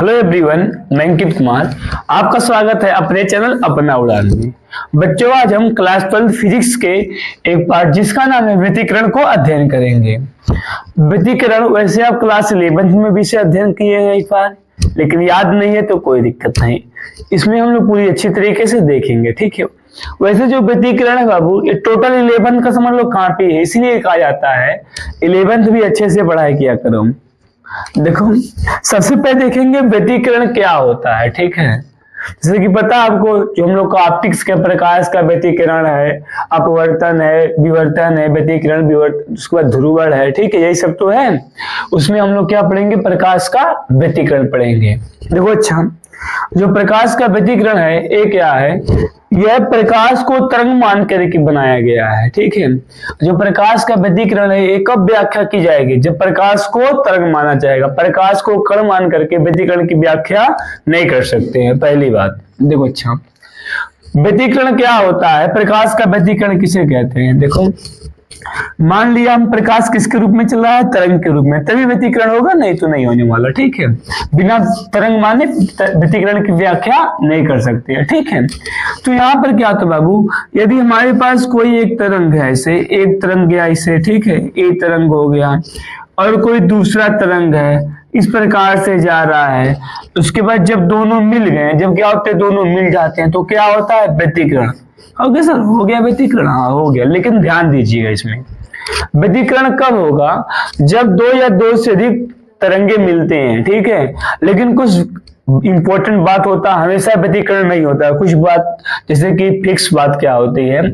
Hello everyone, मैं अंकित कुमार। आपका स्वागत है अपने चैनल अपना उड़ान में। बच्चों, आज हम क्लास 12 फिजिक्स के एक पार्ट जिसका नाम है व्यतिकरण को अध्ययन करेंगे। व्यतिकरण वैसे आप क्लास 11 में भी से अध्ययन किए हैं एक बार, लेकिन याद नहीं है तो कोई दिक्कत नहीं, इसमें हम लोग पूरी अच्छी तरीके से देखेंगे। ठीक है। वैसे जो व्यतिकरण है बाबू, ये टोटल 11 का समझ लो कॉपी है, इसलिए कहा जाता है 11th भी अच्छे से पढ़ाई किया करो। देखो, सबसे पहले देखेंगे व्यतिकरण क्या होता है। ठीक है। जैसे कि पता आपको, जो हम लोग का ऑप्टिक्स के प्रकाश का व्यतिकरण है, अपवर्तन है, विवर्तन है, व्यतिकरण विवर्तन, उसके बाद ध्रुवण है। ठीक है, यही सब तो है। उसमें हम लोग क्या पढ़ेंगे? प्रकाश का व्यतिकरण पढ़ेंगे। देखो, अच्छा, जो प्रकाश का व्यतिकरण है ये क्या है? यह प्रकाश को तरंग मान करके बनाया गया है। ठीक है। जो प्रकाश का व्यतिकरण है ये कब व्याख्या की जाएगी? जब प्रकाश को तरंग माना जाएगा। प्रकाश को कण मान करके व्यतिकरण की व्याख्या नहीं कर सकते हैं, पहली बात। देखो, अच्छा, व्यतिकरण क्या होता है? प्रकाश का व्यतिकरण किसे कहते हैं? देखो, मान लिया हम प्रकाश किसके रूप में चल रहा है? तरंग के रूप में, तभी व्यतिकरण होगा, नहीं तो नहीं होने वाला। ठीक है। बिना तरंग माने व्यतिकरण की व्याख्या नहीं कर सकते हैं। ठीक है। तो यहाँ पर क्या होता है बाबू, यदि हमारे पास कोई एक तरंग है, ऐसे एक तरंग गया इसे, ठीक है, एक तरंग हो गया, और कोई दूसरा तरंग है इस प्रकार से जा रहा है, उसके बाद जब दोनों मिल गए, जब क्या होते हैं? दोनों मिल जाते हैं, तो क्या होता है? व्यतिकरण। हो गया सर, हो गया व्यतिकरण? हाँ, हो गया। लेकिन ध्यान दीजिएगा, इसमें व्यतिकरण कब होगा? जब दो या दो से अधिक तरंगे मिलते हैं। ठीक है। लेकिन कुछ इंपॉर्टेंट बात होता है, हमेशा व्यतिकरण नहीं होता है। कुछ बात, जैसे कि फिक्स बात क्या होती है,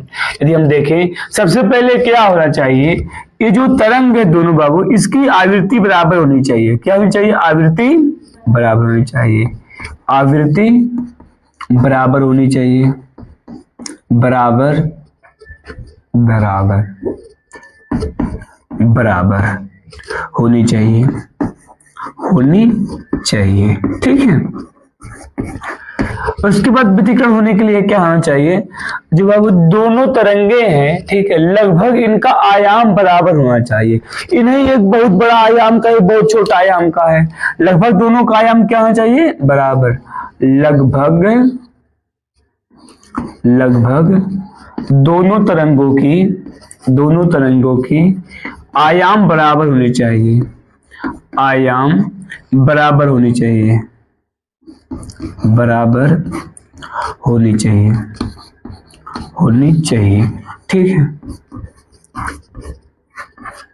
यदि हम देखें, सबसे पहले क्या होना चाहिए? ये जो तरंग है दोनों बाबू, इसकी आवृत्ति बराबर होनी चाहिए। क्या होनी चाहिए? आवृत्ति बराबर होनी चाहिए। आवृत्ति बराबर होनी चाहिए। बराबर बराबर बराबर होनी चाहिए, होनी चाहिए। ठीक है। उसके बाद व्यतिकरण होने के लिए क्या होना चाहिए? जो बाबू दोनों तरंगे हैं, ठीक है, लगभग इनका आयाम बराबर होना चाहिए। इन्हें एक बहुत बड़ा आयाम का, एक बहुत छोटा आयाम का है। लगभग दोनों का आयाम क्या होना चाहिए? बराबर। लगभग दोनों तरंगों की आयाम बराबर होनी चाहिए। आयाम बराबर होनी चाहिए। बराबर होनी चाहिए। होनी चाहिए। ठीक है।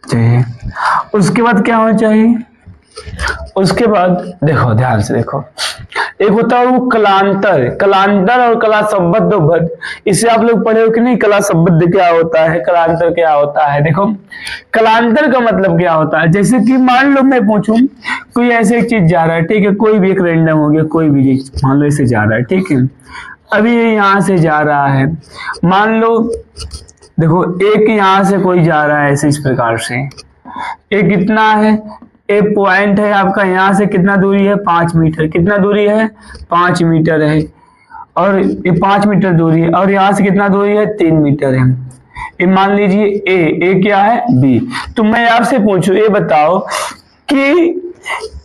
चाहिए। उसके बाद क्या होना चाहिए? उसके बाद देखो, ध्यान से देखो, एक होता है वो कलांतर। कलांतर और कला संबद्ध पद, इसे आप लोग पढ़े हो कि नहीं? कला संबद्ध क्या होता है, कलांतर क्या होता है? देखो, कलांतर का मतलब क्या होता है? जैसे कि मान लो मैं पूछूं, कोई ऐसे एक चीज जा रहा है, ठीक है, कोई भी एक रैंडम हो गया, कोई भी चीज मान लो ऐसे जा रहा है, ठीक है, अभी ये यहां से जा रहा है, मान लो, देखो, एक यहां से कोई जा रहा है ऐसे, इस प्रकार से, एक कितना है? एक पॉइंट है आपका, यहां से कितना दूरी है? 5 मीटर। कितना दूरी है? 5 मीटर है। और ये 5 मीटर दूरी है, और यहां से कितना दूरी है? 3 मीटर है। ये मान लीजिए ए क्या है? बी। तो मैं आपसे पूछूं, ये बताओ कि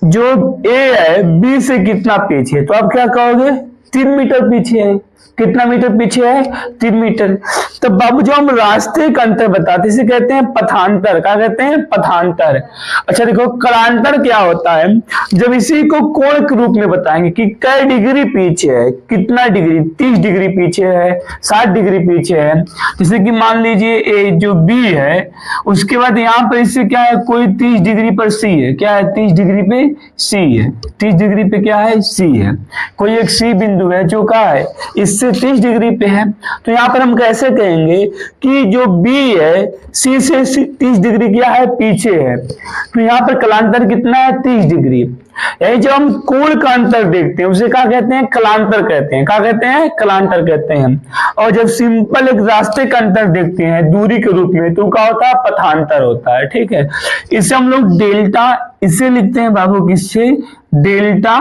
जो ए है बी से कितना पीछे है? तो आप क्या कहोगे? 3 मीटर पीछे है। कितना मीटर पीछे है? 3 मीटर। तो बाबू, जो हम रास्ते का अंतर बताते, इसे कहते हैं पथांतर। क्या कहते हैं? पथांतर। अच्छा देखो, कलांतर क्या होता है? जब इसी को कोण के रूप में बताएंगे कि कै डिग्री पीछे है, कितना डिग्री, 30 डिग्री पीछे है, 60 डिग्री पीछे है। जैसे कि मान लीजिए ए जो बी है, उसके बाद यहाँ पर इससे क्या है? कोई 30 डिग्री पर सी है। क्या है? 30 डिग्री पे सी है। 30 डिग्री पे क्या है? सी है। कोई एक सी बिंदु है जो क्या है? इससे 30 डिग्री पे है। तो यहाँ पर हम कैसे कहेंगे कि जो B है C से 30 डिग्री क्या है? पीछे है। तो यहाँ पर कलांतर कितना है? 30 डिग्री। यानी जब हम कोण का अंतर देखते हैं उसे क्या कहते हैं? कलांतर कहते हैं। क्या कहते हैं? कलांतर कहते हैं। और जब सिंपल एक रास्ते का अंतर देखते हैं दूरी के रूप में, तो क्या होता है? पथांतर होता है। ठीक है। इसे हम लोग डेल्टा, इसे लिखते हैं बाबू किससे? डेल्टा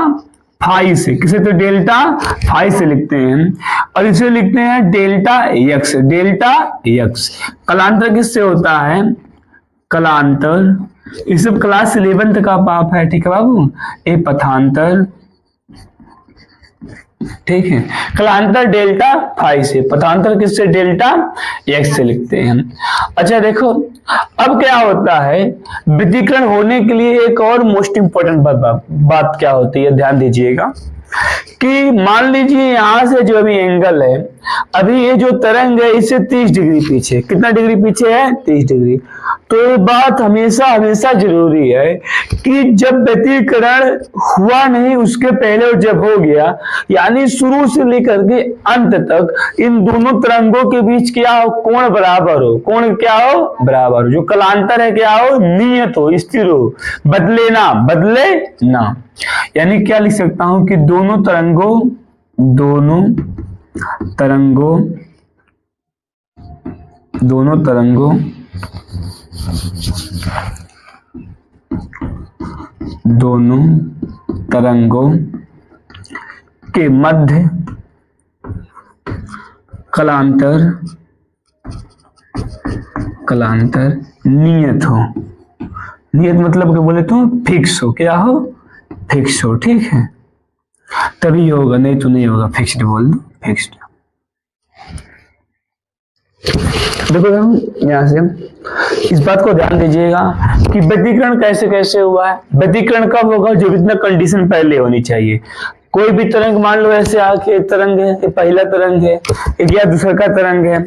फाई से। किसे? तो डेल्टा फाई से लिखते हैं। और इसे लिखते हैं डेल्टा एक्स। Delta x. कलांतर किससे होता है? कलांतर, ये सब क्लास 11th का पाप है। ठीक है बाबू। ए पथांतर, ठीक है। कलांतर डेल्टा फाई से, पथांतर किससे, डेल्टा एक्स से लिखते हैं। अच्छा देखो अब क्या होता है, विद्युतीकरण होने के लिए एक और मोस्ट इंपॉर्टेंट बात क्या होती है, ध्यान दीजिएगा कि मान लीजिए यहां से जो अभी एंगल है, अभी ये जो तरंग है इससे 30 डिग्री पीछे, कितना डिग्री पीछे है, 30 डिग्री। तो ये बात हमेशा हमेशा जरूरी है कि जब व्यतिकरण हुआ नहीं उसके पहले और जब हो गया, यानी शुरू से लेकर के अंत तक इन दोनों तरंगों के बीच क्या हो, कोण बराबर हो, कोण क्या हो, बराबर हो। जो कलांतर है क्या हो, नियत हो, स्थिर हो, बदले ना। यानी क्या लिख सकता हूं कि दोनों तरंगों के मध्य कलांतर नियत हो। नियत मतलब क्या बोले तो फिक्स हो, क्या हो, फिक्स हो, ठीक है, तभी होगा, नहीं तो नहीं होगा, फिक्स्ड बोल दो, फिक्स्ड। देखो यहां से इस बात को ध्यान दीजिएगा कि व्यतिकरण कैसे कैसे हुआ है। व्यतिकरण कब होगा, जब इतना कंडीशन पहले होनी चाहिए। कोई भी तरंग मान लो ऐसे आके एक तरंग है, एक पहला तरंग है, एक या दूसरा का तरंग है,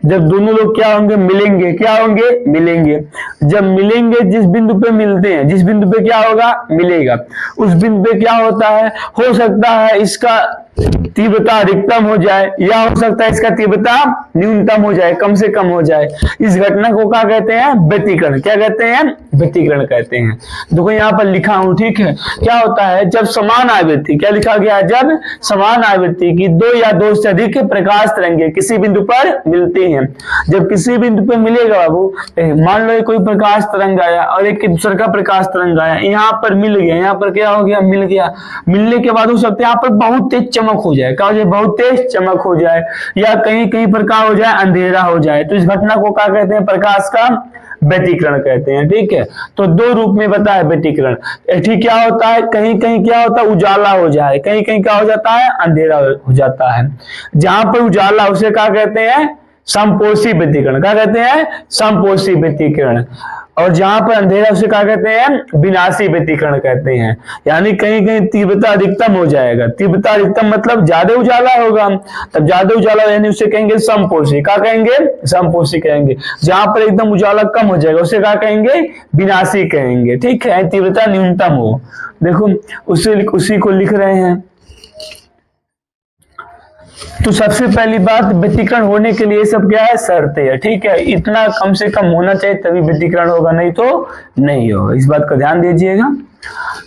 जब दोनों लोग क्या होंगे, मिलेंगे, क्या होंगे, मिलेंगे। जब मिलेंगे, जिस बिंदु पे मिलते हैं, जिस बिंदु पे क्या होगा, मिलेगा, उस बिंदु पे क्या होता है, हो सकता है इसका तीव्रता अधिकतम हो जाए या हो सकता है इसका तीव्रता न्यूनतम हो जाए, कम से कम हो जाए। इस घटना को क्या कहते हैं, व्यतिकरण। क्या कहते हैं, व्यतिकरण कहते हैं। देखो यहाँ पर लिखा हूं, ठीक है। क्या होता है, जब समान आवृत्ति, क्या लिखा गया है, जब समान आवृत्ति की दो या दो से अधिक प्रकाश तरंगे किसी बिंदु पर मिलती हैं। जब किसी बिंदु पर मिलेगा बाबू, मान लो कोई प्रकाश तरंग आया और एक दूसरे का प्रकाश तरंग आया, यहाँ पर मिल गया, यहाँ पर क्या हो गया, मिल गया। मिलने के बाद हो सकता है यहाँ पर बहुत तेज चमक हो जाए, क्या हो जाए, बहुत तेज चमक हो जाए, या कहीं कहीं पर क्या हो जाए, अंधेरा हो जाए। तो इस घटना को क्या कहते हैं, प्रकाश का व्यतिकरण कहते हैं, ठीक है। तो दो रूप में बता है व्यतिकरण। ठीक, क्या होता है, कहीं कहीं क्या होता है, उजाला हो जाए, कहीं कहीं क्या हो जाता है, अंधेरा हो जाता है। जहां पर उजाला उसे क्या कहते हैं, समपोषी व्यतिकरण। क्या कहते हैं, समपोषी व्यतिकरण। और जहां पर अंधेरा उसे क्या कहते हैं, विनाशी व्यतिकरण कहते हैं। यानी कहीं कहीं तीव्रता अधिकतम हो जाएगा, तीव्रता अधिकतम मतलब ज्यादा उजाला होगा, तब ज्यादा उजाला यानी उसे कहेंगे समपोषी। क्या कहेंगे, समपोषी कहेंगे। जहां पर एकदम उजाला कम हो जाएगा उसे क्या कहेंगे, विनाशी कहेंगे, ठीक है, तीव्रता न्यूनतम हो। देखो उसी को लिख रहे हैं। तो सबसे पहली बात, व्यतिकरण होने के लिए सब क्या है, शर्तें है, ठीक है। इतना कम से कम होना चाहिए तभी व्यतिकरण होगा, नहीं तो नहीं होगा। इस बात का ध्यान दीजिएगा।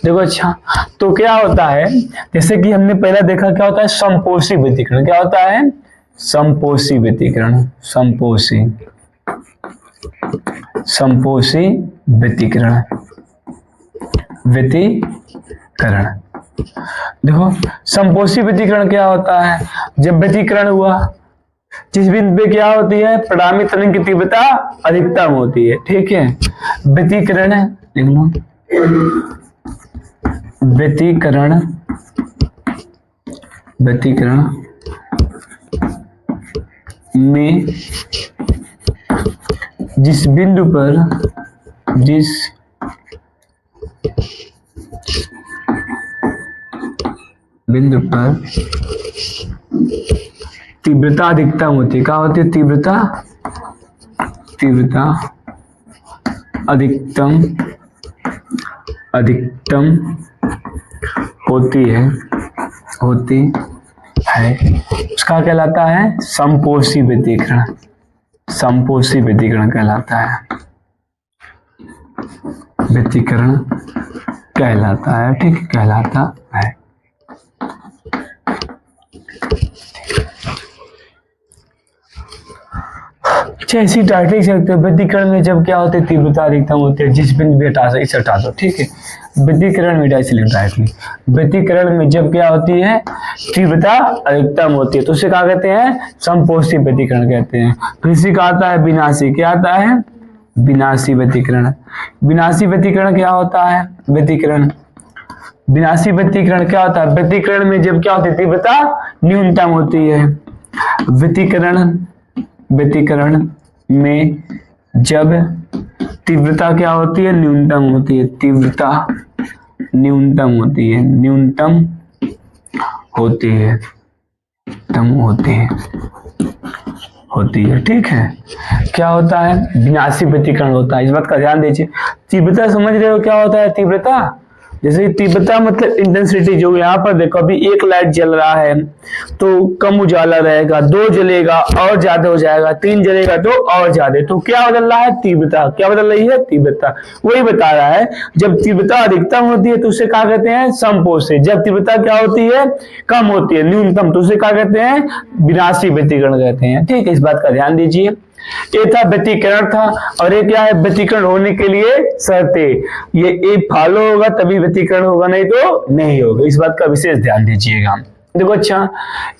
देखो अच्छा, तो क्या होता है, जैसे कि हमने पहला देखा, क्या होता है, समपोषी व्यतिकरण। क्या होता है, समपोषी व्यतिकरण, समपोषी व्यतिकरण, देखो समपोषी व्यतिकरण क्या होता है, जब व्यतिकरण हुआ जिस बिंदु पे क्या होती है, परिणामी तरंग की तीव्रता अधिकतम होती है, ठीक है। व्यतिकरण लिख लो, व्यतिकरण में जिस बिंदु पर तीव्रता अधिकतम होती है, क्या होती है, तीव्रता अधिकतम होती है उसका कहलाता है समपोषी व्यतिकरण। समपोषी व्यतिकरण कहलाता है, व्यतिकरण कहलाता है, ठीक, कहलाता है। ऐसी टाइटल सकते हैं, व्यतिकरण में जब क्या होते हैं, तीव्रता अधिकतम होती है, जिस बिंदु पे हटा इसे हटा दो, ठीक है। व्यतिकरण में व्यतिकरण में जब क्या होती है, तीव्रता अधिकतम होती है तो उसे क्या कहते हैं, समपोषी व्यतिकरण कहते हैं। फिर इसी का आता है विनाशी। क्या आता है, विनाशी व्यतिकरण। विनाशी व्यतिकरण क्या होता है, व्यतिकरण विनाशी व्यतिकरण क्या होता है? व्यतिकरण में जब क्या होती है? तीव्रता न्यूनतम होती है। व्यतिकरण में जब तीव्रता क्या होती है? न्यूनतम होती है। तीव्रता न्यूनतम होती है। न्यूनतम होती है। होती है। ठीक है। क्या होता है? विनाशी व्यतिकरण होता है। इस बात का ध्यान दीजिए। तीव्रता समझ रहे हो क्या होता है? तीव्रता जैसे तीव्रता मतलब इंटेंसिटी। जो यहाँ पर देखो अभी एक लाइट जल रहा है तो कम उजाला रहेगा, 2 जलेगा और ज्यादा हो जाएगा, 3 जलेगा तो और ज्यादा। तो क्या बदल रहा है? तीव्रता। क्या बदल रही है? तीव्रता। वही बता रहा है जब तीव्रता अधिकतम होती है तो उसे क्या कहते हैं? समपोषी। जब तीव्रता क्या होती है? कम होती है, न्यूनतम, तो उसे क्या कहते हैं? विनाशी व्यतिकरण कहते हैं। ठीक है, इस बात का ध्यान दीजिए। ये था व्यतिकरण था, और ये क्या है? व्यतिकरण होने के लिए शर्तें। ये फॉलो होगा तभी व्यतिकरण होगा, नहीं तो नहीं होगा। इस बात का विशेष ध्यान दीजिएगा। देखो अच्छा,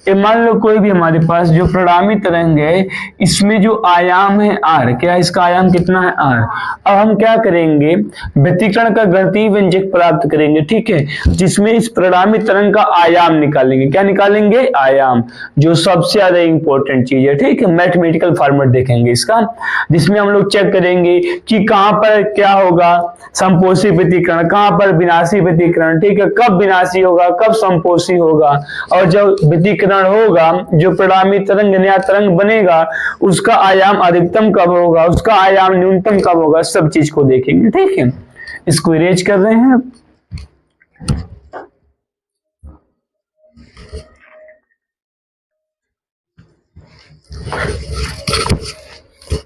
ये मान लो कोई भी हमारे पास जो परिणामी तरंग है, इसमें जो आयाम है r, क्या इसका आयाम कितना है? r। अब हम क्या करेंगे? व्यतिकरण का गणितीय व्यंजक प्राप्त करेंगे। ठीक है, जिसमें इस परिणामी तरंग का आयाम निकालेंगे। क्या निकालेंगे? आयाम, जो सबसे ज्यादा इंपॉर्टेंट चीज है। ठीक है, मैथमेटिकल फॉर्मेट देखेंगे इसका, जिसमें हम लोग चेक करेंगे कि कहां पर क्या होगा? समपोषी व्यतिकरण, कहां पर विनाशी व्यतिकरण। ठीक है, कब विनाशी होगा, कब समपोषी होगा, और जब व्यतिकरण होगा, जो परिणामी तरंग नया तरंग बनेगा, उसका आयाम अधिकतम कब होगा, उसका आयाम न्यूनतम कब होगा, सब चीज को देखेंगे। ठीक है, इसको इरेज कर रहे हैं।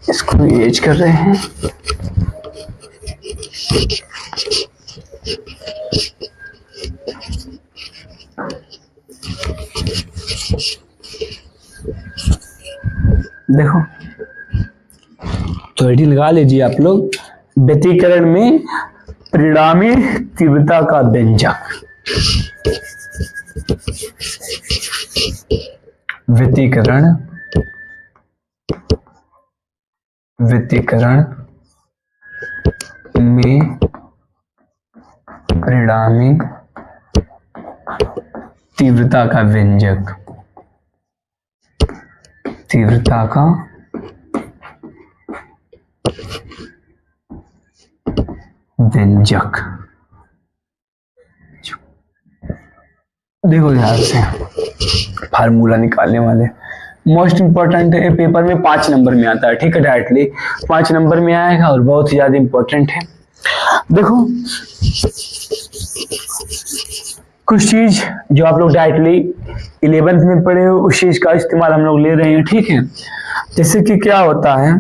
इसको इरेज कर रहे हैं। देखो तो हेडिंग लगा लीजिए आप लोग, व्यतिकरण में परिणामी तीव्रता का व्यंजक। व्यतिकरण में परिणामी तीव्रता का व्यंजक। तीव्रता का व्यंजक। देखो ध्यान से, फार्मूला निकालने वाले मोस्ट इंपॉर्टेंट है। पेपर में 5 नंबर में आता है। ठीक है, डायरेक्टली 5 नंबर में आएगा और बहुत ही ज्यादा इंपॉर्टेंट है। देखो कुछ चीज जो आप लोग डायरेक्टली 11th में पढ़े हो, उस चीज का इस्तेमाल हम लोग ले रहे हैं। ठीक है, जैसे कि क्या होता है,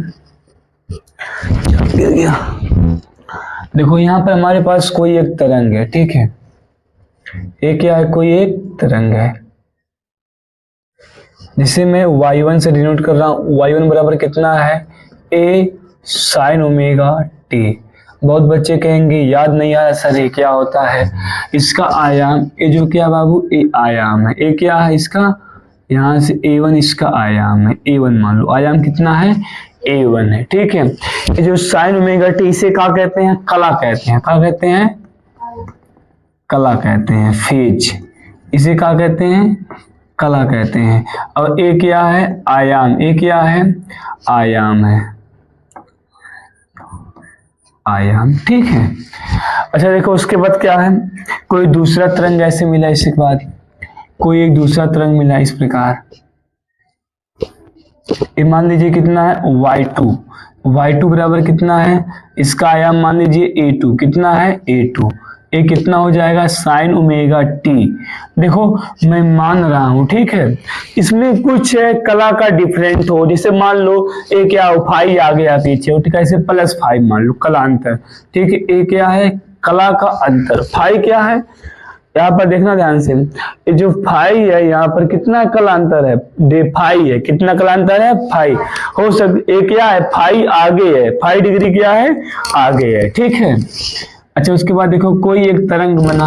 देखो यहाँ पर हमारे पास कोई एक तरंग है। ठीक है, एक क्या है? कोई एक तरंग है, जिसे मैं y1 से डिनोट कर रहा हूँ। y1 बराबर कितना है? a sin omega t। बहुत बच्चे कहेंगे याद नहीं आ रहा सर ये क्या होता है? इसका आयाम, ये जो क्या बाबू, ए आयाम है। ए क्या है इसका? यहाँ से a1 इसका आयाम है, a1 मान लो। आयाम कितना है? a1 है। ठीक है, ये जो साइन ओमेगा टी, इसे क्या कहते हैं? कला कहते हैं। क्या कहते हैं? कला कहते हैं। फेज, इसे क्या कहते हैं? कला कहते हैं। और ए क्या है? आयाम। ए क्या है? आयाम है। आयाम। ठीक है, अच्छा देखो उसके बाद क्या है? कोई दूसरा तरंग ऐसे मिला, इसके बाद कोई एक दूसरा तरंग मिला इस प्रकार। ये मान लीजिए कितना है? y2। y2 बराबर कितना है? इसका आयाम मान लीजिए a2। कितना है? a2। ये कितना हो जाएगा? Sine omega T. देखो मैं मान रहा हूं, ठीक है, इसमें कुछ कला का डिफरेंट हो, जैसे मान लो ए क्या हो? फाई आ गया पीछे, ठीक है, इसे +5 मान लो, कलांतर। ठीक है, ए क्या है? कला का अंतर। फाई क्या है? यहाँ पर देखना ध्यान से, ये जो फाई है यहाँ पर कितना कलांतर है? फाई है। कितना कलांतर है? फाई। हो सकता ये क्या है? फाई आगे है, 5 डिग्री क्या है? आगे है। ठीक है, अच्छा उसके बाद देखो कोई एक तरंग बना,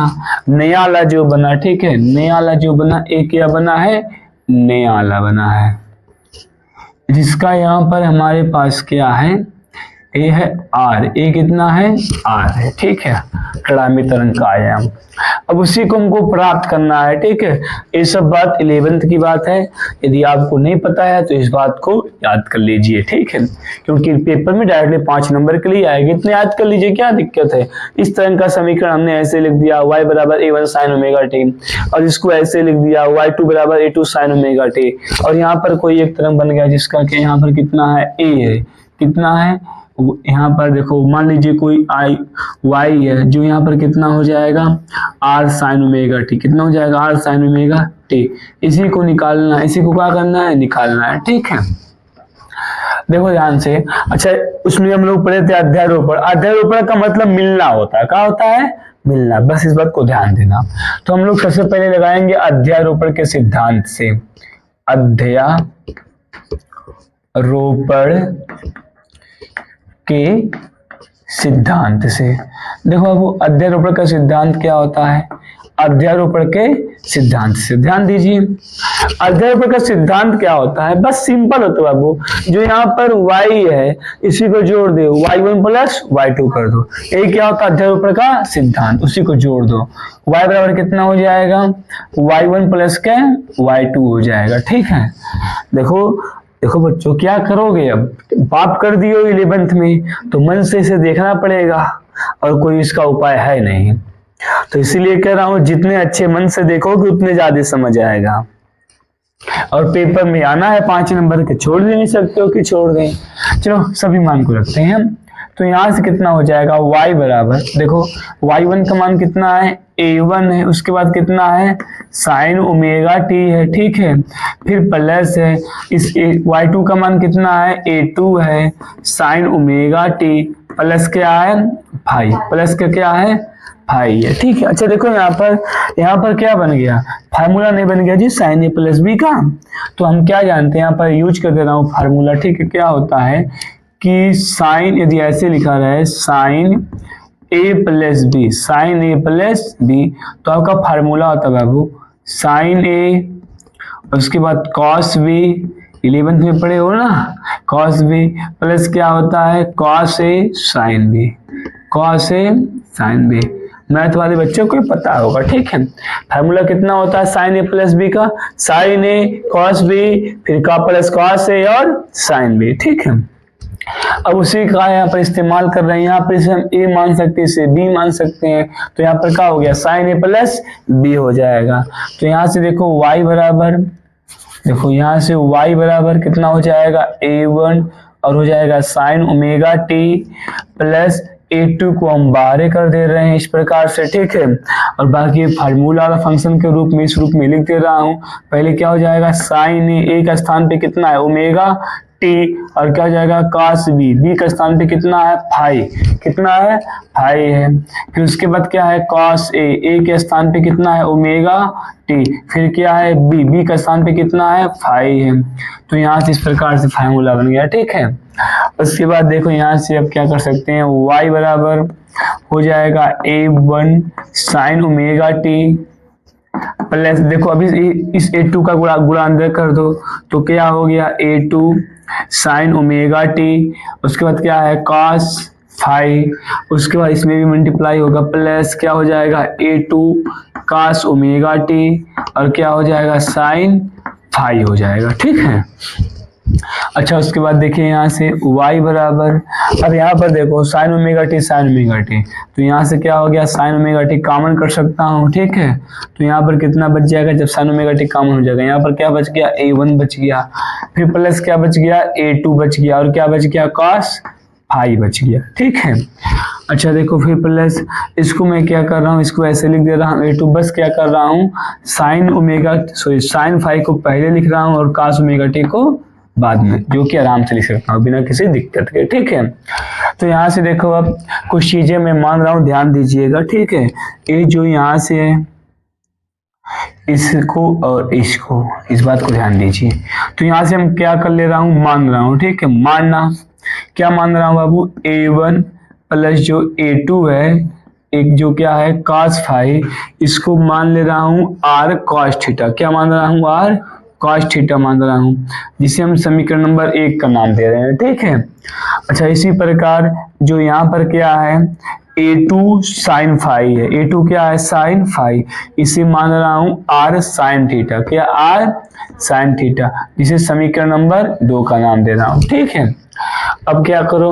नया आला जो बना। ठीक है, नया आला जो बना, एक क्या बना है? नया आला बना है, जिसका यहाँ पर हमारे पास क्या है? ए है आर, ए कितना है आर है, ठीक है, कड़ामी तरंग का आयाम। अब उसी को हमको प्राप्त करना है, ठीक है। ये सब बात 11th की बात है, यदि आपको नहीं पता है तो इस बात को याद कर लीजिए, ठीक है, क्योंकि पेपर में डायरेक्टली 5 नंबर के लिए आएगी, इतने याद कर लीजिए, क्या दिक्कत है। इस तरह का समीकरण हमने ऐसे लिख दिया y बराबर a1 sin ओमेगा टी, और इसको ऐसे लिख दिया y2 बराबर a2 sin ओमेगा टी, और यहाँ पर कोई एक तरंग बन गया जिसका कि यहाँ पर कितना है a है, कितना है यहाँ पर देखो, मान लीजिए कोई आई वाई है जो यहाँ पर कितना हो जाएगा आर साइन ओमेगा टी, कितना हो जाएगा आर साइन ओमेगा टी। इसी को निकालना है, इसी को क्या करना है निकालना है, ठीक है। देखो ध्यान से, अच्छा उसमें हम लोग पढ़े थे अध्यारोपण। अध्यारोपण का मतलब मिलना होता है, क्या होता है मिलना, बस इस बात को ध्यान देना। तो हम लोग सबसे पहले लगाएंगे अध्यारोपण के सिद्धांत से, अध्यारोपण के सिद्धांत से। देखो अब अध्यारोपण का सिद्धांत क्या होता है, अध्यारोपण के सिद्धांत से ध्यान दीजिए। अध्यारोपण का सिद्धांत क्या होता है, बस सिंपल होता है बाबू, जो यहाँ पर y है इसी को जोड़ दो, y1 प्लस y2 कर दो, ये क्या होता है अध्यारोपण का सिद्धांत, उसी को जोड़ दो, y बराबर कितना हो जाएगा y1 प्लस के y2 हो जाएगा, ठीक है। देखो बच्चों क्या करोगे, अब पाप कर दियो 11th में तो मन से इसे देखना पड़ेगा और कोई इसका उपाय है नहीं, तो इसीलिए कह रहा हूं जितने अच्छे मन से देखोगे उतने ज्यादा समझ आएगा। और पेपर में आना है 5 नंबर के, छोड़ भी नहीं सकते हो कि छोड़ दें। चलो सभी मान को रखते हैं, तो यहां से कितना हो जाएगा y बराबर, देखो y1 का मान कितना है a1 है, उसके बाद कितना है साइन ओमेगा टी है, ठीक है, फिर प्लस है इस y2 का मान कितना है a2 है साइन ओमेगा टी, प्लस क्या है भाई, प्लस का क्या है भाई है, ठीक है। अच्छा देखो यहाँ पर क्या बन गया, फार्मूला नहीं बन गया जी साइन ए प्लस बी का, तो हम क्या जानते हैं यहाँ पर यूज कर दे रहा हूँ फार्मूला, ठीक है। क्या होता है कि साइन, यदि ऐसे लिखा रहे साइन ए प्लस बी, साइन ए प्लस बी, तो आपका फार्मूला होता है बाबू साइन ए, उसके बाद कॉस बी, 11th में पढ़े हो ना, कॉस बी प्लस क्या होता है cos A sine B, cos A sine B, math वाले बच्चों को पता होगा, ठीक है। फार्मूला कितना होता है साइन ए प्लस बी का, साइन ए कॉस बी फिर का प्लस कॉस ए और साइन बी, ठीक है। अब उसी का यहाँ पर इस्तेमाल कर रहे हैं, यहाँ पर इसे हम ए मान सकते हैं, इसे बी मान सकते हैं, तो यहाँ पर क्या हो गया साइन ए प्लस बी हो जाएगा। तो यहाँ से देखो y बराबर, देखो यहाँ से y बराबर कितना हो जाएगा a1 और हो जाएगा sine omega T plus a2 को हम बाहर कर दे रहे हैं इस प्रकार से, ठीक है। और बाकी फार्मूला वाला फंक्शन के रूप में इस रूप में लिख दे रहा हूँ। पहले क्या हो जाएगा साइन ए का स्थान पे कितना है ओमेगा टी, और क्या हो जाएगा कॉस बी, बी का स्थान पे कितना है फाई, कितना है फाई है, फिर उसके बाद क्या है कॉस ए के स्थान पे कितना है ओमेगा टी, फिर क्या है बी, बी का स्थान पे कितना है फाई है। तो यहाँ से इस प्रकार से फार्मूला बन गया, ठीक है। उसके बाद देखो यहाँ से अब क्या कर सकते हैं, y बराबर हो जाएगा a1 sine omega T plus, देखो अभी इस a2 का गुणा अंदर कर दो तो क्या हो गया a2 साइन ओमेगा टी, उसके बाद क्या है cos फाई, उसके बाद इसमें भी मल्टीप्लाई होगा प्लस क्या हो जाएगा a2 cos ओमेगा टी और क्या हो जाएगा साइन फाई हो जाएगा, ठीक है। अच्छा उसके बाद देखिए यहाँ से y बराबर, अब यहाँ पर देखो sine omega T sine omega T, तो यहाँ से क्या हो गया साइन ओमेगा टी कॉमन कर सकता हूँ, ठीक है। तो यहाँ पर कितना बच जाएगा जब साइन ओमेगा टी कॉमन हो जाएगा, यहाँ पर क्या बच गया a1 बच गया, फिर प्लस क्या बच गया a2 बच गया और क्या बच गया cos फाई बच गया, ठीक है। अच्छा देखो फिर प्लस इसको मैं क्या कर रहा हूँ, इसको ऐसे लिख दे रहा हूँ a2, बस क्या कर रहा हूँ साइन फाई को पहले लिख रहा हूँ और cos ओमेगा टी को बाद में, जो कि आराम से लिख सकता हूँ बिना किसी दिक्कत के, ठीक है। तो यहाँ से देखो अब कुछ चीजें मैं मान रहा हूँ, ध्यान दीजिएगा, ठीक है। ये जो यहाँ से है इसको और इसको, इस बात को ध्यान दीजिए। तो यहाँ से हम क्या कर ले रहा हूँ, मान रहा हूँ, ठीक है। मानना क्या मान रहा हूँ बाबू, a1 प्लस जो a2 है, एक जो क्या है cos फाई, इसको मान ले रहा हूँ r cos थीटा, क्या मान रहा हूँ r cos थीटा मान रहा हूँ, जिसे हम समीकरण नंबर 1 का नाम दे रहे हैं, ठीक है। अच्छा, इसी प्रकार जो यहाँ पर क्या है a2 sin फाई है, a2 क्या है sin फाई, इसे मान रहा हूँ r sin थीटा, क्या r sin थीटा, जिसे समीकरण नंबर 2 का नाम दे रहा हूँ, ठीक है। अब क्या करो,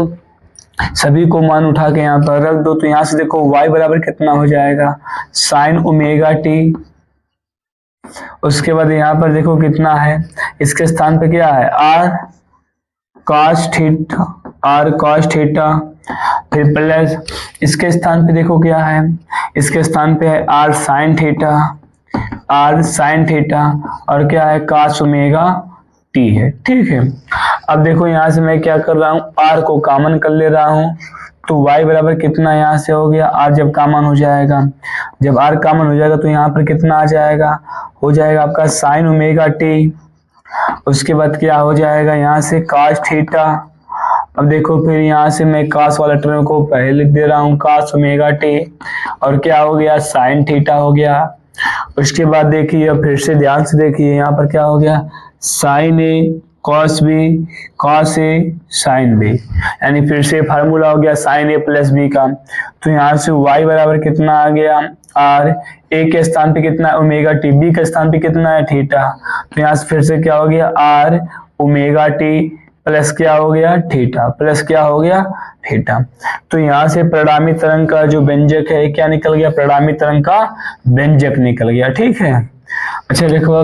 सभी को मान उठा के यहाँ पर रख दो, तो यहाँ से देखो y बराबर कितना हो जाएगा sin ओमेगा टी, उसके बाद यहाँ पर देखो कितना है, इसके स्थान पे क्या है r cos theta, r cos theta, फिर प्लस इसके स्थान पे देखो क्या है, इसके स्थान पे है r sin theta, r sin theta, और क्या है cos ओमेगा टी है, ठीक है। अब देखो यहाँ से मैं क्या कर रहा हूँ, r को कॉमन कर ले रहा हूँ, तो y बराबर कितना यहाँ से हो गया, r जब कॉमन हो जाएगा, जब r कॉमन हो जाएगा तो यहाँ पर कितना आ जाएगा, हो जाएगा आपका sin ओमेगा टी, उसके बाद क्या हो जाएगा यहाँ से cos थीटा। अब देखो फिर यहाँ से मैं cos वाला टर्म को पहले लिख दे रहा हूँ cos ओमेगा टी, और क्या हो गया sin थीटा हो गया। उसके बाद देखिए फिर से ध्यान से देखिए यहाँ पर क्या हो गया sin a cos b cos a sin b, यानी फिर से फार्मूला हो गया sin a प्लस b का। तो यहाँ से y बराबर कितना आ गया r, a के स्थान पे कितना है ओमेगा टी, b के स्थान पे कितना है थीटा, तो यहाँ से फिर से क्या हो गया r ओमेगा टी प्लस क्या हो गया थीटा, प्लस क्या हो गया थीटा। तो यहाँ से परिणामी तरंग का जो व्यंजक है क्या निकल गया, परिणामी तरंग का व्यंजक निकल गया, ठीक है। अच्छा देखो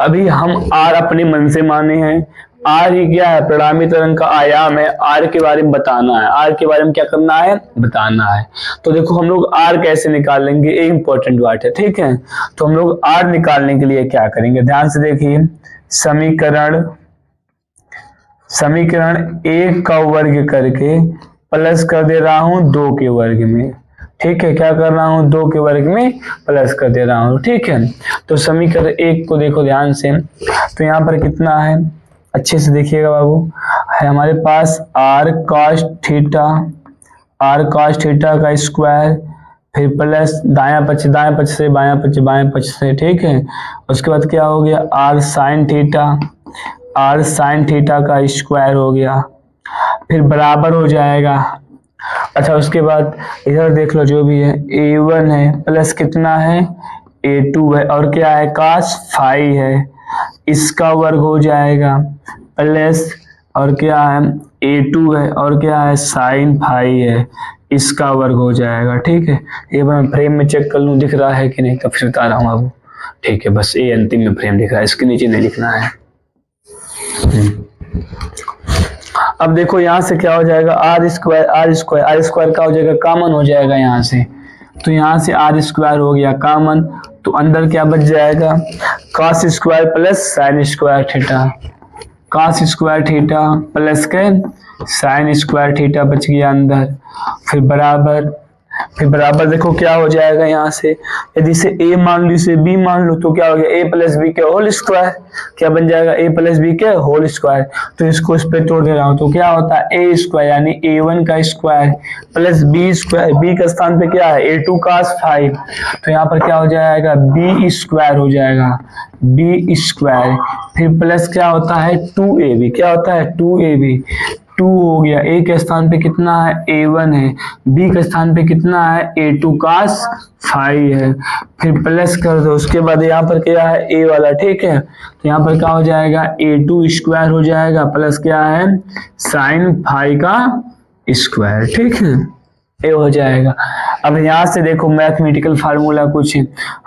अभी हम r अपने मन से माने हैं, r ही क्या है परिणामी तरंग का आयाम है, r के बारे में बताना है, r के बारे में क्या करना है बताना है। तो देखो हम लोग r कैसे निकालेंगे, ये इंपॉर्टेंट बात है, ठीक है। तो हम लोग r निकालने के लिए क्या करेंगे, ध्यान से देखिए, समीकरण 1 का वर्ग करके प्लस कर दे रहा हूं 2 के वर्ग में, ठीक है, क्या कर रहा हूं 2 के वर्ग में प्लस कर दे रहा हूं, ठीक है। तो समीकरण 1 को देखो ध्यान से, तो यहाँ पर कितना है अच्छे से देखिएगा बाबू, है हमारे पास r cos थीटा का स्क्वायर, फिर प्लस दायां पक्ष से बायां पक्ष से, ठीक है। उसके बाद क्या हो गया r sin थीटा का स्क्वायर हो गया, फिर बराबर हो जाएगा। अच्छा उसके बाद इधर देख लो जो भी है a1 है प्लस कितना है a2 है, और क्या है cos फाई है, इसका वर्ग हो जाएगा प्लस, और क्या है a2 है, और क्या है sin फाई है, इसका वर्ग हो जाएगा, ठीक है। ये मैं फ्रेम में चेक कर लूँ दिख रहा है कि नहीं, तो फिर बता रहा हूँ अब, ठीक है। बस ये अंतिम में फ्रेम दिख रहा है, इसके नीचे नहीं लिखना है। अब देखो यहाँ से क्या हो जाएगा r स्क्वायर का हो जाएगा कॉमन हो जाएगा यहाँ से, तो यहाँ से r स्क्वायर हो गया कॉमन, तो अंदर क्या बच जाएगा cos square plus sin square theta, cos square theta plus के sin स्क्वायर थीटा बच गया अंदर, फिर बराबर देखो क्या हो जाएगा यहाँ से, यदि इसे a मान लो इसे b मान लो तो क्या हो गया a प्लस बी के होल स्क्वायर, क्या बन जाएगा a प्लस बी के होल स्क्वायर। तो इसको इस पे तोड़ दे रहा हूँ, तो क्या होता है a स्क्वायर यानी a1 का square plus b square, b का स्थान पे क्या है a2 cos फाई, तो यहाँ पर क्या हो जाएगा b स्क्वायर हो जाएगा, b स्क्वायर, फिर प्लस क्या होता है 2ab, क्या होता है 2ab, 2 हो गया, a के स्थान पे कितना है a1 है, b के स्थान पे कितना है a2 cos फाई है, फिर प्लस कर दो, उसके बाद यहाँ पर क्या है a वाला, ठीक है। तो यहाँ पर क्या हो जाएगा a2 स्क्वायर हो जाएगा प्लस क्या है sin फाई का स्क्वायर, ठीक है, ये हो जाएगा। अब यहाँ से देखो मैथमेटिकल फार्मूला कुछ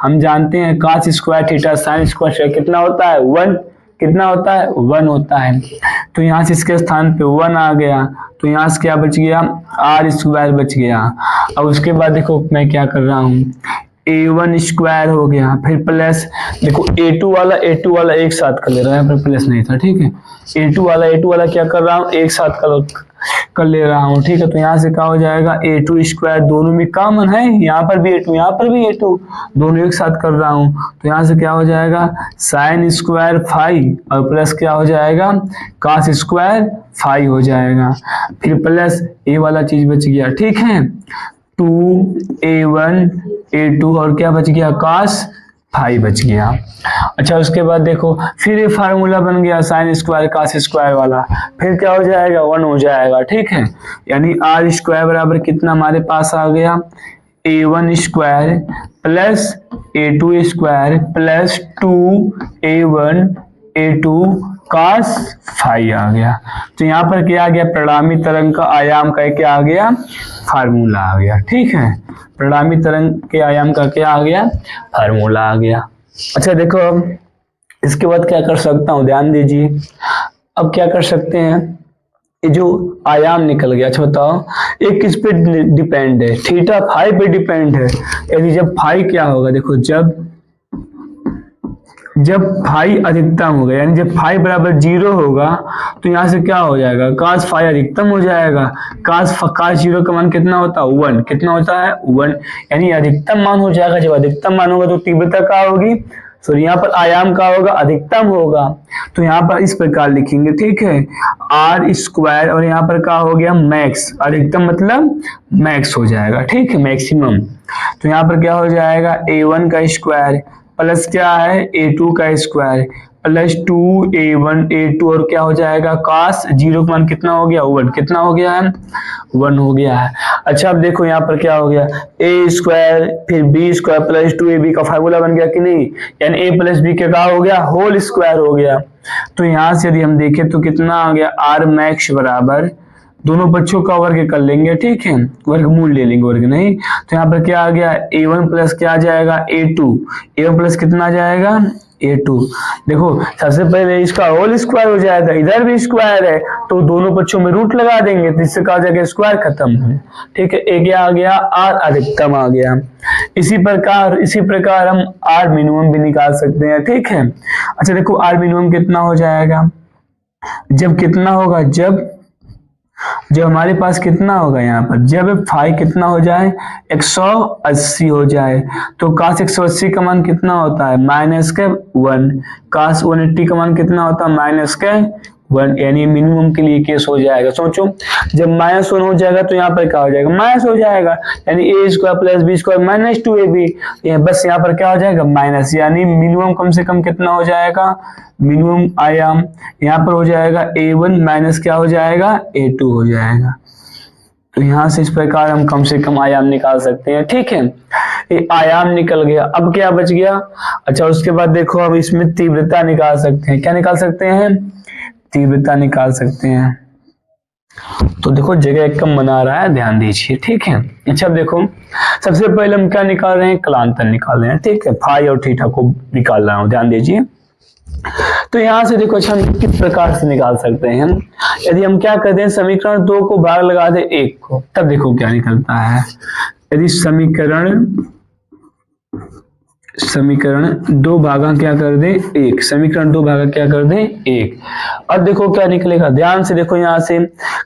हम जानते हैं, cos square theta sin square कितना होता है 1, कितना होता है 1 होता है, तो यहाँ से इसके स्थान पे 1 आ गया, तो यहाँ से क्या बच गया r स्क्वायर बच गया। अब उसके बाद देखो मैं क्या कर रहा हूँ a1 स्क्वायर हो गया, फिर प्लस देखो a2 वाला एक साथ कर ले रहा है, यहाँ पर प्लस नहीं था, ठीक है, a2 वाला क्या कर रहा हूँ एक साथ कर ले रहा हूँ, ठीक है। तो यहाँ से क्या हो जाएगा a2 स्क्वायर, दोनों में कॉमन है, यहाँ पर भी a2 यहाँ पर भी a2, दोनों एक साथ कर रहा हूँ, तो यहाँ से क्या हो जाएगा sin स्क्वायर फाई, और प्लस क्या हो जाएगा cos स्क्वायर फाई हो जाएगा, फिर प्लस ये वाला चीज बच गया, ठीक है, 2a1 a2 और क्या बच गया cos फाई बच गया। अच्छा उसके बाद देखो फिर ये फार्मूला बन गया साइन स्क्वायर कास स्क्वायर वाला, फिर क्या हो जाएगा 1 हो जाएगा, ठीक है। यानी आर स्क्वायर बराबर कितना हमारे पास आ गया a1 square plus a2 square plus 2a1 a2 cos phi आ गया। तो यहाँ पर क्या आ गया परिणामी तरंग का आयाम का क्या आ गया फार्मूला आ गया, ठीक है। परिणामी तरंग के आयाम का क्या आ गया फार्मूला आ गया। अच्छा देखो अब इसके बाद क्या कर सकता हूँ ध्यान दीजिए। अब क्या कर सकते हैं ये जो आयाम निकल गया, अच्छा बताओ एक किस पे डिपेंड है थीटा फाई पे डिपेंड है। यदि जब फाई क्या होगा देखो जब फाई अधिकतम होगा यानी जब फाई बराबर 0 होगा तो यहाँ से क्या हो जाएगा कास फाई अधिकतम हो जाएगा। कास 0 का मान कितना होता है 1, कितना होता है 1, यानी अधिकतम मान हो जाएगा। जब अधिकतम मान होगा तो तीव्रता क्या होगी सॉरी यहाँ पर आयाम का होगा अधिकतम होगा। तो यहाँ पर इस प्रकार लिखेंगे, ठीक है, आर स्क्वायर और यहाँ पर क्या हो गया मैक्स, अधिकतम मतलब मैक्स हो जाएगा, ठीक है, मैक्सिमम। तो यहाँ पर क्या हो जाएगा a1 का स्क्वायर प्लस क्या है a2 का स्क्वायर प्लस 2a1 a2 और क्या हो जाएगा cos 0 का मान कितना हो गया 1, कितना हो गया है 1 हो गया है। अच्छा अब देखो यहाँ पर क्या हो गया a स्क्वायर फिर b स्क्वायर प्लस 2ab का फार्मूला बन गया कि नहीं, यानी a प्लस b क्या हो गया होल स्क्वायर हो गया। तो यहाँ से यदि हम देखें तो कितना आ गया आर मैक्स बराबर दोनों पक्षों का वर्ग कर लेंगे, ठीक है, वर्गमूल ले लेंगे, वर्ग नहीं। तो यहाँ पर क्या आ गया a1 प्लस क्या आ जाएगा a2, a1 प्लस कितना आ जाएगा a2। देखो सबसे पहले इसका होल स्क्वायर हो जाएगा, इधर भी स्क्वायर है तो दोनों पक्षों में रूट लगा देंगे तो इससे क्या हो जाएगा स्क्वायर खत्म है, ठीक है। एक आ गया आर अधिकतम आ गया। इसी प्रकार हम आर मिनिमम भी निकाल सकते हैं, ठीक है। अच्छा देखो आर मिनिमम कितना हो जाएगा जब कितना होगा जब हमारे पास कितना होगा यहाँ पर जब फाई कितना हो जाए 180 हो जाए तो कास 180 का मान कितना होता है -1, कास 180 का मान कितना होता है -1, यानी मिनिमम के लिए केस हो जाएगा। सोचो जब -1 हो जाएगा तो यहाँ पर क्या हो जाएगा माइनस हो जाएगा, यानी a square plus b square -2ab, बस यहाँ पर क्या हो जाएगा माइनस, यानी मिनिमम कम से कम कितना हो जाएगा मिनिमम आयाम यहाँ पर हो जाएगा a1 माइनस क्या हो जाएगा a2 हो जाएगा। तो यहाँ से इस प्रकार हम कम से कम आयाम निकाल सकते हैं, ठीक है। ये आयाम निकल गया, अब क्या बच गया। अच्छा उसके बाद देखो अब इसमें तीव्रता निकाल सकते हैं, क्या निकाल सकते हैं तीव्रता निकाल सकते हैं। तो देखो जगह कम बना रहा है ध्यान दीजिए, ठीक है। अच्छा अब देखो सबसे पहले हम क्या निकाल रहे हैं कलांतर निकाल रहे हैं, ठीक है, फाई और थीटा को निकाल रहा हूं ध्यान दीजिए। तो यहाँ से देखो अच्छा हम किस प्रकार से निकाल सकते हैं, यदि हम क्या करते हैं समीकरण 2 को भाग लगा दे 1 को, तब देखो क्या निकलता है। यदि समीकरण 2 भागा क्या कर दे 1, समीकरण 2 भागा क्या कर दे 1, अब देखो क्या निकलेगा ध्यान से देखो। यहाँ से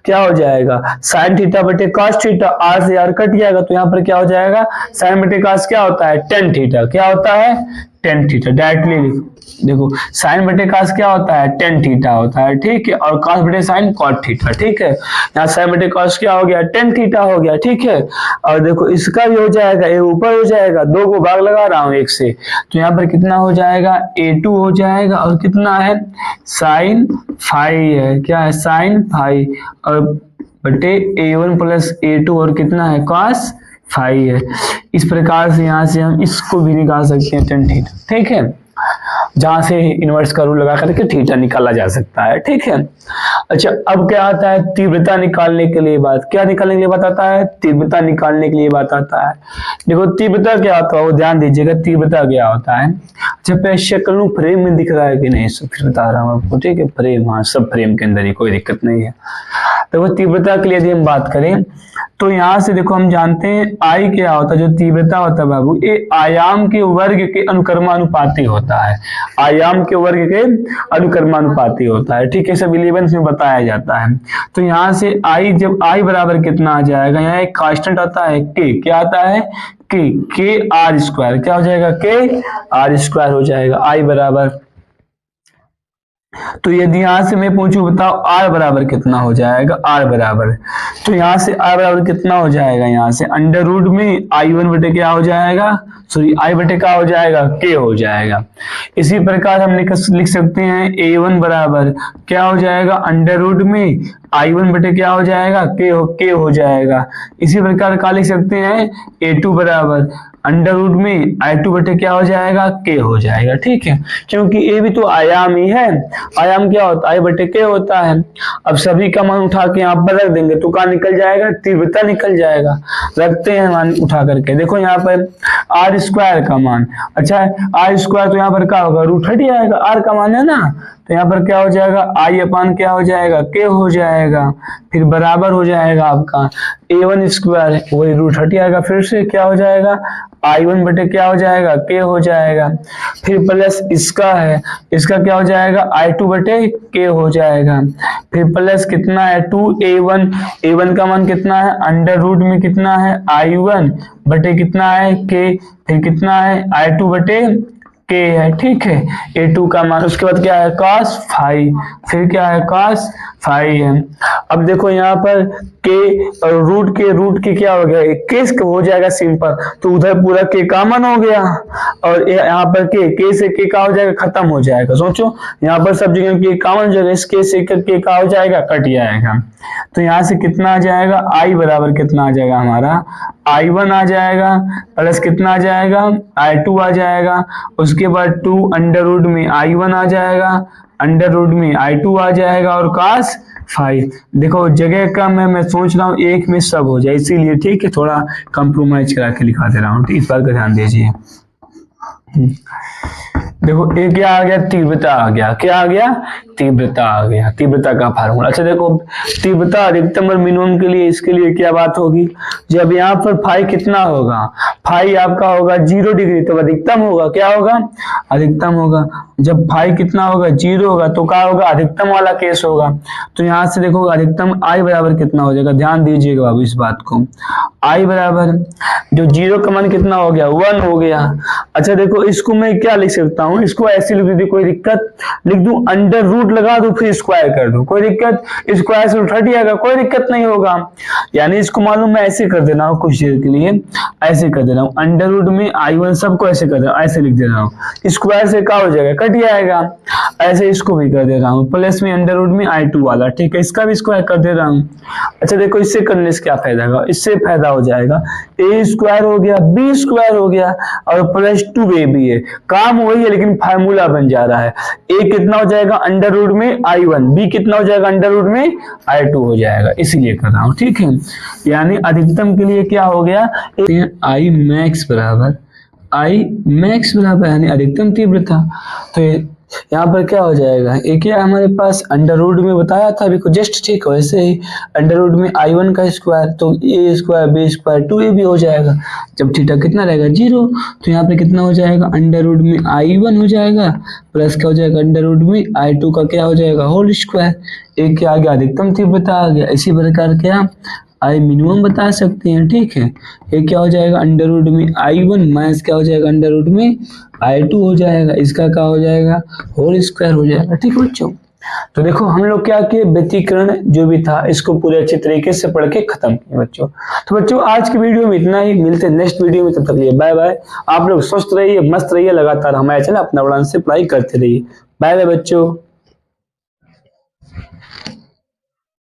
क्या हो जाएगा साइन थीटा बटे कॉस थीटा, आर से आर कट जाएगा तो यहाँ पर क्या हो जाएगा साइन बटे कॉस क्या होता है टेन थीटा, क्या होता है टेन थीटा, डायरेक्टली देखो साइन बटे कॉस क्या होता है टेन थीटा होता है, ठीक है, और कॉस बटे साइन कॉट थीटा, ठीक है। यहाँ साइन बटे कॉस क्या हो गया टेन थीटा हो गया, ठीक है। और देखो इसका भी हो जाएगा ये ऊपर हो जाएगा 2 को भाग लगा रहा हूँ 1 से, तो यहाँ पर कितना हो जाएगा a2 हो जाएगा और कितना है साइन फाई है, क्या है साइन फाई और बटे a1 प्लस a2 और कितना है कॉस फाई है। इस प्रकार से यहाँ से हम इसको भी निकाल सकते हैं टेन थीटा, ठीक है, जहां से इनवर्स का रूल लगा करके थीटा निकाला जा सकता है, ठीक है। अच्छा अब क्या आता है तीव्रता निकालने के लिए बात, क्या निकालने के लिए बात आता है तीव्रता निकालने के लिए बात आता है। देखो तीव्रता क्या होता है वो ध्यान दीजिएगा, तीव्रता क्या होता है। अच्छा प्रेक्षक फ्रेम में दिख रहा है कि नहीं, सब फिर बता रहा हूँ आपको, ठीक है, फ्रेम, हाँ सब फ्रेम के अंदर ही कोई दिक्कत नहीं है। तो वो तीव्रता के लिए यदि हम बात करें तो यहाँ से देखो हम जानते हैं आई क्या होता है, जो तीव्रता होता है बाबू ये आयाम के वर्ग के अनुक्रमानुपाती होता है, आयाम के वर्ग के अनुक्रमानुपाती होता है, ठीक है, सब 11th में बताया जाता है। तो यहाँ से आई जब आई बराबर कितना आ जाएगा, यहाँ एक कांस्टेंट आता है के, क्या आता है के आर स्क्वायर, क्या हो जाएगा के आर स्क्वायर हो जाएगा, आई बराबर तो यदि यहां से मैं पूछूं बताओ r बराबर कितना हो जाएगा, r बराबर, तो यहां से r बराबर कितना हो जाएगा, यहां से अंडर रूट में i1 बटे क्या हो जाएगा, सॉरी i बटे क्या हो जाएगा, k हो जाएगा। इसी प्रकार हम लिख सकते हैं a1 बराबर क्या हो जाएगा, अंडर रूट में i1 बटे क्या हो जाएगा, k हो जाएगा। इसी प्रकार क्या लिख सकते हैं a2 बराबर अंडर रूट में i2 बटे क्या हो जाएगा, k हो जाएगा। ठीक है, क्योंकि a भी तो आयाम ही है, आयाम क्या होता है, i बटे k होता है। अब सभी का मान उठा के यहाँ पर रख देंगे तो क्या निकल जाएगा, तीव्रता निकल जाएगा। रखते हैं मान उठा करके, देखो यहाँ पर आर स्क्वायर का मान, अच्छा आर स्क्वायर तो यहाँ पर क्या होगा, रूट हट आएगा, आर का मान है ना, तो यहाँ पर क्या हो जाएगा, आई अपान क्या हो जाएगा, के हो जाएगा। फिर बराबर हो जाएगा आपका a1 स्क्वायर, वही रूट हट आएगा, फिर से क्या हो जाएगा, i1 बटे क्या हो जाएगा, k हो जाएगा। फिर प्लस इसका है, इसका क्या हो जाएगा, i2 बटे k हो जाएगा। फिर प्लस कितना है 2a1, a1 का मान कितना है, अंडर रूट में कितना है, i1 बटे कितना है, k, फिर कितना है i2 बटे k है। ठीक है, a2 का मान, उसके बाद क्या है cos फाई, फिर क्या है cos फाई है। अब देखो यहाँ पर k और रूट के क्या हो गया, k हो जाएगा सिंपल, तो उधर पूरा k कॉमन हो गया और यहाँ पर k से k का हो जाएगा, खत्म हो जाएगा। सोचो यहाँ पर सब जगह k कॉमन हो जाएगा, इस k से k का हो जाएगा, कट जाएगा। तो यहाँ से कितना आ जाएगा, i बराबर कितना आ जाएगा हमारा, i1 आ जाएगा, प्लस कितना आ जाएगा, i2 आ जाएगा, उसके बाद 2 अंडर रूट में i1 आ जाएगा, अंडर रूट में i2 आ जाएगा और cos 5। देखो जगह कम है, मैं सोच रहा हूँ एक में सब हो जाए, इसीलिए ठीक है थोड़ा कंप्रोमाइज करा के लिखा दे रहा हूँ, इस बात का ध्यान दीजिए। देखो ये क्या आ गया, तीव्रता आ गया, क्या आ गया, तीव्रता आ गया, तीव्रता का फार्मूला। अच्छा देखो तीव्रता अधिकतम और मिनिमम के लिए, इसके लिए क्या बात होगी, जब यहाँ पर फाई कितना होगा, फाई आपका होगा 0 डिग्री, तो अधिकतम होगा, क्या होगा, अधिकतम होगा। जब फाई कितना होगा, 0 होगा, तो क्या होगा, अधिकतम वाला केस होगा। तो यहाँ से देखो अधिकतम आई बराबर कितना हो जाएगा, ध्यान दीजिएगा बाबू इस बात को, आई बराबर जो 0 का मान कितना हो गया, 1 हो गया। अच्छा देखो इसको मैं क्या लिख सकता हूँ, इसको ऐसे लिख दी, कोई दिक्कत, लिख दूं अंडर रूट लगा दूं फिर स्क्वायर कर दूं, कोई दिक्कत, स्क्वायर से रूट हट जाएगा, कोई दिक्कत नहीं होगा। यानी इसको मालूम मैं ऐसे कर देना हूँ कुछ देर के लिए, ऐसे कर देना हूँ, अंडर रूट में i1 सबको ऐसे कर देना, ऐसे लिख दे रहा हूँ, स्क्वायर से क्या हो जाएगा, कट जाएगा। ऐसे इसको भी कर दे रहा हूँ, प्लस में अंडर रूट में i2 वाला, ठीक है, इसका भी स्क्वायर कर दे रहा हूँ। अच्छा देखो इससे करने से क्या फायदा होगा, इससे फायदा हो जाएगा, a स्क्वायर हो गया, b स्क्वायर हो गया और प्लस 2a भी है, काम वही है लेकिन फार्मूला बन जा रहा है। a कितना हो जाएगा अंडर रूट में i1, b कितना हो जाएगा अंडर रूट में i2 हो जाएगा, इसीलिए कर रहा हूँ। ठीक है, यानी अधिकतम के लिए क्या हो गया, i मैक्स बराबर यानी अधिकतम तीव्रता। तो यहाँ पर क्या हो जाएगा, एक क्या हमारे पास अंडर रूट में बताया था अभी को जस्ट, ठीक है, वैसे ही अंडर रूट में i1 का स्क्वायर, तो a square b square 2a भी हो जाएगा। जब थीटा कितना रहेगा 0, तो यहाँ पे कितना हो जाएगा, अंडर रूट में i1 हो जाएगा, प्लस क्या हो जाएगा, अंडर रूट में i2 का क्या हो जाएगा, होल स्क्वायर। एक क्या आ गया, अधिकतम तीव्रता आ गया। इसी प्रकार क्या आई मिनिमम बता सकते हैं। ठीक है, ये क्या हो जाएगा, अंडर रूट में i1 माइनस क्या हो जाएगा, अंडर रूट में i2 हो जाएगा, इसका क्या हो जाएगा, होल स्क्वायर हो जाएगा। ठीक है बच्चों, तो देखो हम लोग क्या किए, व्यतिकरण जो भी था इसको पूरे अच्छे तरीके से पढ़ के खत्म किए बच्चों। तो बच्चों आज की वीडियो में इतना ही, मिलते हैं नेक्स्ट वीडियो में, तब तक लिए बाय बाय। आप लोग स्वस्थ रहिए, मस्त रहिए, लगातार हमारे चैनल अपना उड़ान से अप्लाई करते रहिए। बाय बाय बच्चों।